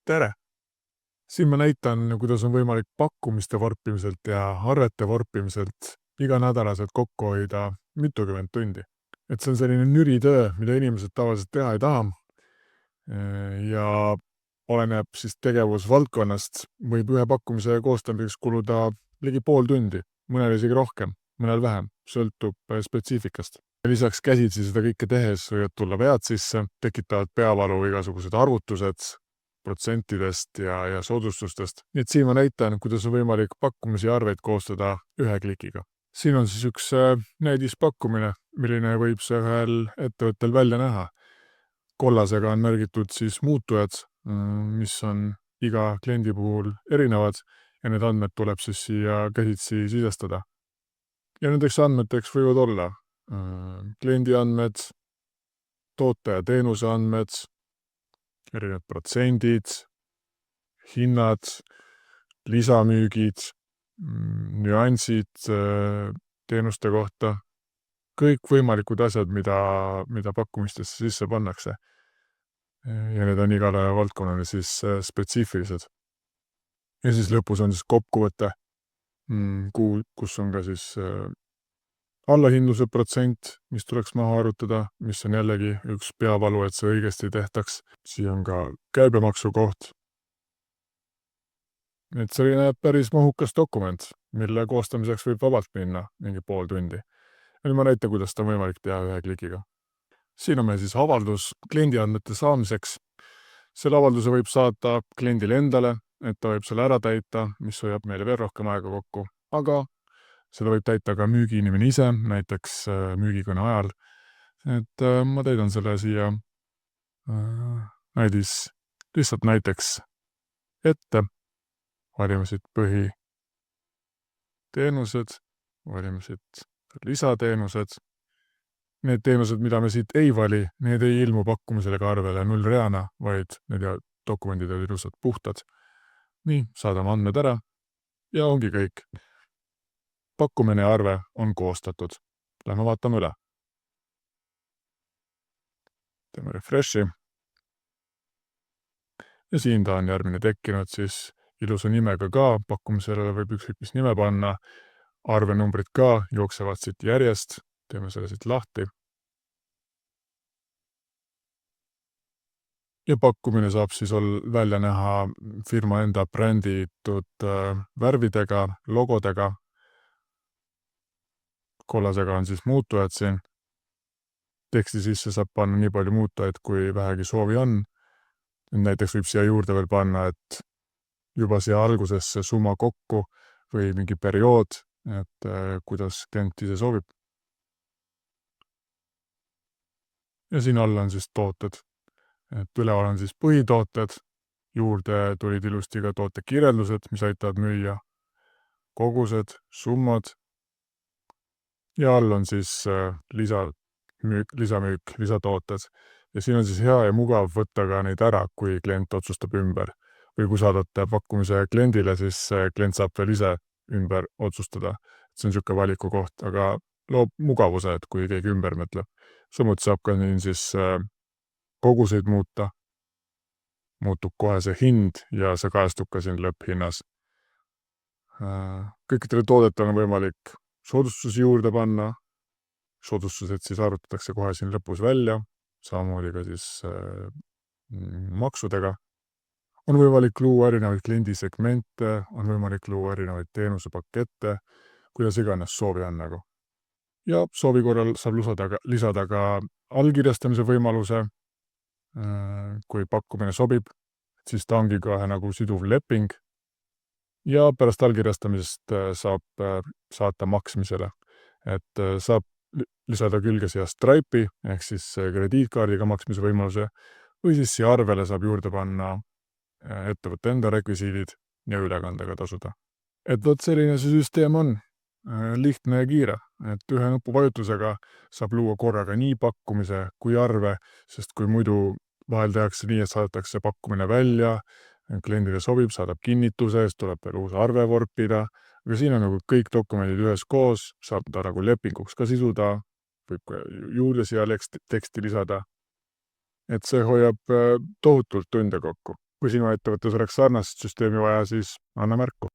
Tere! Siin ma näitan, kuidas on võimalik pakkumiste vorpimiselt ja arvete vorpimiselt iganädalaselt kokku hoida mitukümmend tundi. Et see on selline nüritöö, mida inimesed tavaliselt teha ei taha. Ja oleneb siis tegevusvaldkonnast, võib ühe pakkumise koostamiseks kuluda ligi pool tundi, mõnel isegi rohkem, mõnel vähem, sõltub spetsiifikast. Lisaks käsitsi seda kõike tehes võivad tulla vead sisse, tekitavad peavalu igasugused arvutused protsentidest ja soodustustest. Nii et siin ma näitan, kuidas on võimalik pakkumisi ja arveid koostada ühe klikiga. Siin on siis üks näidispakkumine, milline võib see ühel ettevõttel välja näha. Kollasega on märgitud siis muutujad, mis on iga kliendi puhul erinevad ja need andmed tuleb siis siia käsitsi sisestada. Ja nendeks andmeteks võivad olla kliendi andmed, toote ja teenuse andmed, erinevad protsendid, hinnad, lisamüügid, nüansid teenuste kohta, kõik võimalikud asjad, mida pakkumistesse sisse pannakse. Ja need on igale valdkonnale siis spetsiifilised. Ja siis lõpus on siis kokkuvõte, kus on ka siis allahindluse protsent, mis tuleks maha arvutada, mis on jällegi üks peavalu, et see õigesti tehtaks. Siin on ka käibemaksu koht. Et selline päris mahukas dokument, mille koostamiseks võib vabalt minna mingi pool tundi. Nüüd ma näitan, kuidas ta on võimalik teha ühe klikiga. Siin on meil siis avaldus kliendiandmete saamiseks. Selle avalduse võib saata kliendile endale, et ta võib selle ära täita, mis hoiab meile veel rohkem aega kokku. Aga seda võib täita ka müügiinimene ise, näiteks müügikõne ajal. Et ma täidan selle siia lihtsalt näiteks ette. Valime siit põhiteenused, valime siit lisateenused. Need teenused, mida me siit ei vali, need ei ilmu pakkumisele ka arvele 0 reana, vaid need dokumendid on ilusad puhtad. Nii, saadame andmed ära ja ongi kõik. Pakkumine ja arve on koostatud. Lähme vaatame üle. Teeme refreshi. Ja siin ta on järgmine tekkinud siis ilusa nimega ka, pakkumisele võib ükskõik mis nime panna, arvenumbrid ka jooksevad siit järjest, teeme selle siit lahti. Ja pakkumine saab siis välja näha firma enda bränditud värvidega, logodega. Kollasega on siis muutujad siin. Teksti sisse saab panna nii palju muutujaid, kui vähegi soovi on. Näiteks võib siia juurde veel panna, et juba siia algusesse summa kokku või mingi periood, et kuidas klient ise soovib. Ja siin all on siis tooted. Et üleval on siis põhitooted, juurde tulid ilusti ka toote kirjeldused, mis aitavad müüa, kogused, summad ja all on siis lisamüük, lisatooted. Ja siin on siis hea ja mugav võtta ka neid ära, kui klient otsustab ümber. Või kui saadate pakkumise kliendile, siis klient saab veel ise ümber otsustada. See on siuke valiku koht, aga loob mugavuse, et kui keegi ümber mõtleb. Samuti saab ka siin siis koguseid muuta, muutub kohe see hind ja see kajastub ka siin lõpphinnas. Kõikidele toodetele on võimalik soodustusi juurde panna. Soodustused siis arvutatakse kohe siin lõpus välja, samamoodi ka siis maksudega. On võimalik luua erinevaid kliendisegmente, on võimalik luua erinevaid teenusepakette, kuidas iganes soovi on nagu. Ja soovi korral saab lisada ka allkirjastamise võimaluse, kui pakkumine sobib, siis ta ongi kohe nagu siduv leping. Ja pärast allkirjastamisest saab saata maksmisele, et saab lisada külge siia Stripe'i ehk siis krediitkaardiga maksmise võimaluse või siis siia arvele saab juurde panna ettevõtte enda rekvisiidid ja ülekandega tasuda. Et vot selline see süsteem on, lihtne ja kiire, et ühe nupuvajutusega saab luua korraga nii pakkumise kui arve, sest kui muidu vahel tehakse nii, et saadetakse pakkumine välja, kliendile sobib, saadab kinnituse, siis tuleb veel uus arve vorpida, aga siin on nagu kõik dokumendid ühes koos, saab ta nagu lepinguks ka sisuda, võib ka juurde siia teksti lisada. Et see hoiab tohutult tunde kokku. Kui sinu ettevõttes oleks sarnast süsteemi vaja, siis anna märku.